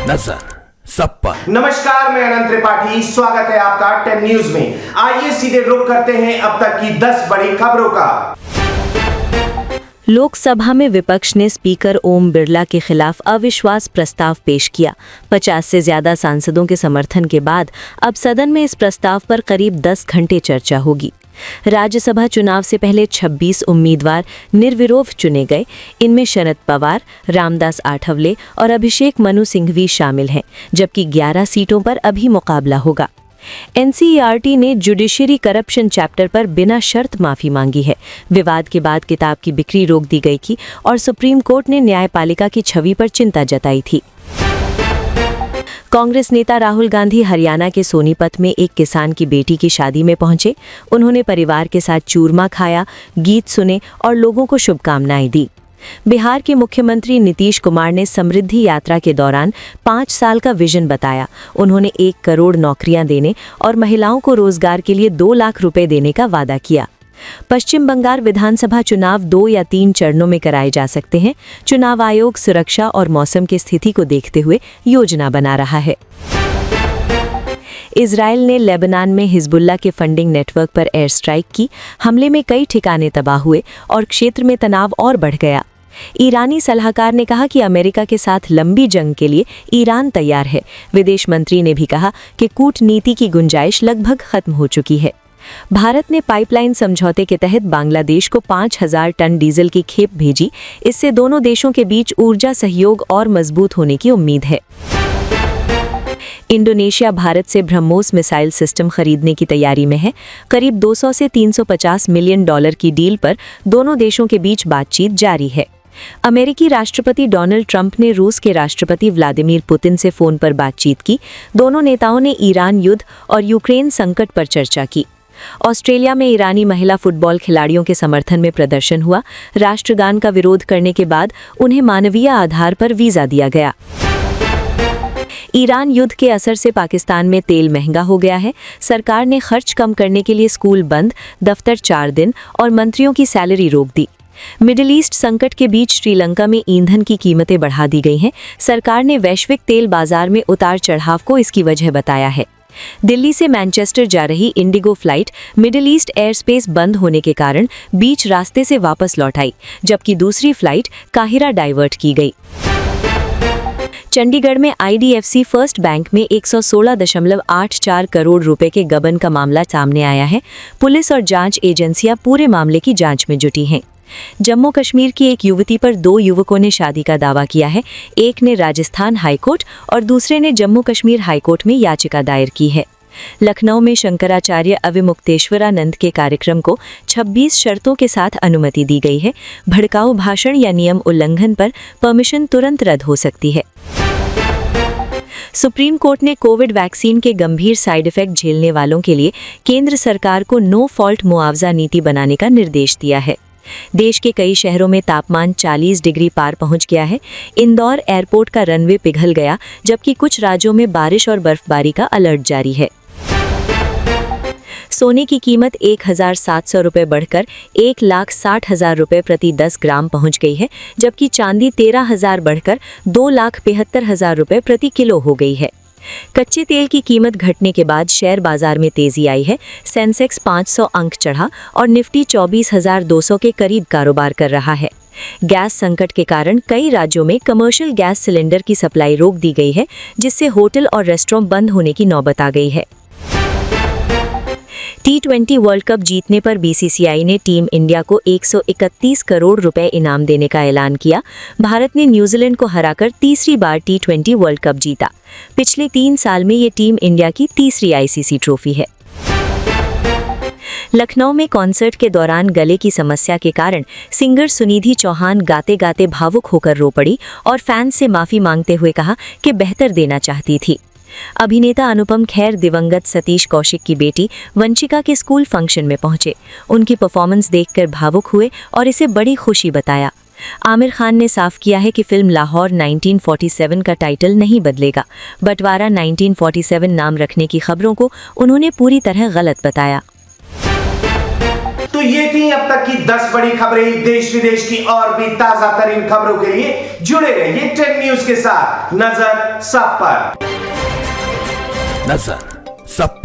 नजर सब पर। नमस्कार, मैं अनंत त्रिपाठी, स्वागत है आपका 10 न्यूज में। आइए सीधे रुख करते हैं अब तक की 10 बड़ी खबरों का। लोकसभा में विपक्ष ने स्पीकर ओम बिरला के खिलाफ अविश्वास प्रस्ताव पेश किया। 50 से ज्यादा सांसदों के समर्थन के बाद अब सदन में इस प्रस्ताव पर करीब 10 घंटे चर्चा होगी। राज्यसभा चुनाव से पहले 26 उम्मीदवार निर्विरोध चुने गए। इनमें शरद पवार, रामदास आठवले और अभिषेक मनु सिंघवी शामिल हैं, जबकि 11 सीटों पर अभी मुकाबला होगा। एनसीईआरटी ने जुडिशरी करप्शन चैप्टर पर बिना शर्त माफी मांगी है। विवाद के बाद किताब की बिक्री रोक दी गई थी और सुप्रीम कोर्ट ने न्यायपालिका की छवि पर चिंता जताई थी। कांग्रेस नेता राहुल गांधी हरियाणा के सोनीपत में एक किसान की बेटी की शादी में पहुंचे। उन्होंने परिवार के साथ चूरमा खाया, गीत सुने और लोगों को शुभकामनाएं दी। बिहार के मुख्यमंत्री नीतीश कुमार ने समृद्धि यात्रा के दौरान 5 साल का विजन बताया। उन्होंने 1 करोड़ नौकरियां देने और महिलाओं को रोजगार के लिए 2 लाख रुपए देने का वादा किया। पश्चिम बंगाल विधानसभा चुनाव 2 या 3 चरणों में कराए जा सकते हैं। चुनाव आयोग सुरक्षा और मौसम की स्थिति को देखते हुए योजना बना रहा है। इजराइल ने लेबनान में हिजबुल्लाह के फंडिंग नेटवर्क पर एयर स्ट्राइक की। हमले में कई ठिकाने तबाह हुए और क्षेत्र में तनाव और बढ़ गया। ईरानी सलाहकार ने कहा कि अमेरिका के साथ लंबी जंग के लिए ईरान तैयार है। विदेश मंत्री ने भी कहा कि कूटनीति की गुंजाइश लगभग खत्म हो चुकी है। भारत ने पाइपलाइन समझौते के तहत बांग्लादेश को 5000 टन डीजल की खेप भेजी। इससे दोनों देशों के बीच ऊर्जा सहयोग और मजबूत होने की उम्मीद है। इंडोनेशिया भारत से ब्रह्मोस मिसाइल सिस्टम खरीदने की तैयारी में है। करीब 200 से 350 मिलियन डॉलर की डील पर दोनों देशों के बीच बातचीत जारी है। अमेरिकी राष्ट्रपति डोनाल्ड ट्रंप ने रूस के राष्ट्रपति व्लादिमीर पुतिन से फोन पर बातचीत की। दोनों नेताओं ने ईरान युद्ध और यूक्रेन संकट पर चर्चा की। ऑस्ट्रेलिया में ईरानी महिला फुटबॉल खिलाड़ियों के समर्थन में प्रदर्शन हुआ। राष्ट्रगान का विरोध करने के बाद उन्हें मानवीय आधार पर वीजा दिया गया। ईरान युद्ध के असर से पाकिस्तान में तेल महंगा हो गया है। सरकार ने खर्च कम करने के लिए स्कूल बंद, दफ्तर 4 दिन और मंत्रियों की सैलरी रोक दी। मिडिल ईस्ट संकट के बीच श्रीलंका में ईंधन की कीमतें बढ़ा दी गई हैं। सरकार ने वैश्विक तेल बाजार में उतार चढ़ाव को इसकी वजह बताया है। दिल्ली से मैनचेस्टर जा रही Indigo flight middle east air space बंद होने के कारण बीच रास्ते से वापस लौट आई, जबकि दूसरी फ्लाइट काहिरा डाइवर्ट की गई। चंडीगढ़ में आईडीएफसी फर्स्ट बैंक में 116.84 करोड़ रुपए के गबन का मामला सामने आया है। पुलिस और जांच एजेंसियां पूरे मामले की जांच में जुटी हैं। जम्मू कश्मीर की एक युवती पर 2 युवकों ने शादी का दावा किया है। एक ने राजस्थान हाईकोर्ट और दूसरे ने जम्मू कश्मीर हाईकोर्ट में याचिका दायर की है। लखनऊ में शंकराचार्य अविमुक्तेश्वरानंद के कार्यक्रम को 26 शर्तों के साथ अनुमति दी गई है। भड़काऊ भाषण या नियम उल्लंघन पर परमिशन तुरंत रद्द हो सकती है। सुप्रीम कोर्ट ने कोविड वैक्सीन के गंभीर साइड इफेक्ट झेलने वालों के लिए केंद्र सरकार को नो फॉल्ट मुआवजा नीति बनाने का निर्देश दिया है। देश के कई शहरों में तापमान 40 डिग्री पार पहुंच गया है। इंदौर एयरपोर्ट का रनवे पिघल गया, जबकि कुछ राज्यों में बारिश और बर्फबारी का अलर्ट जारी है। सोने की कीमत 1700 रुपये बढ़कर 1,60,000 रुपये प्रति 10 ग्राम पहुंच गई है, जबकि चांदी 13,000 बढ़कर 2,75,000 रुपये प्रति किलो हो गई है। कच्चे तेल की कीमत घटने के बाद शेयर बाजार में तेजी आई है। सेंसेक्स 500 अंक चढ़ा और निफ्टी 24,200 के करीब कारोबार कर रहा है। गैस संकट के कारण कई राज्यों में कमर्शियल गैस सिलेंडर की सप्लाई रोक दी गई है, जिससे होटल और रेस्टोरेंट बंद होने की नौबत आ गई है। T20 वर्ल्ड कप जीतने पर बीसीसीआई ने टीम इंडिया को 131 करोड़ रुपए इनाम देने का ऐलान किया। भारत ने न्यूजीलैंड को हराकर तीसरी बार T20 वर्ल्ड कप जीता। पिछले 3 साल में ये टीम इंडिया की तीसरी आईसीसी ट्रॉफी है। लखनऊ में कॉन्सर्ट के दौरान गले की समस्या के कारण सिंगर सुनिधि चौहान गाते गाते भावुक होकर रो पड़ी और फैंस से माफी मांगते हुए कहा कि बेहतर देना चाहती थी। अभिनेता अनुपम खेर दिवंगत सतीश कौशिक की बेटी वंशिका के स्कूल फंक्शन में पहुंचे। उनकी परफॉर्मेंस देखकर भावुक हुए और इसे बड़ी खुशी बताया। आमिर खान ने साफ किया है कि फिल्म लाहौर 1947 का टाइटल नहीं बदलेगा। बंटवारा 1947 नाम रखने की खबरों को उन्होंने पूरी तरह गलत बताया। तो ये थी अब तक की 10 बड़ी खबरें देश विदेश की और भी ताजा तरीन खबरों के लिए जुड़े रहिए 10 न्यूज के साथ। नजर सब पर। नजर सब पर।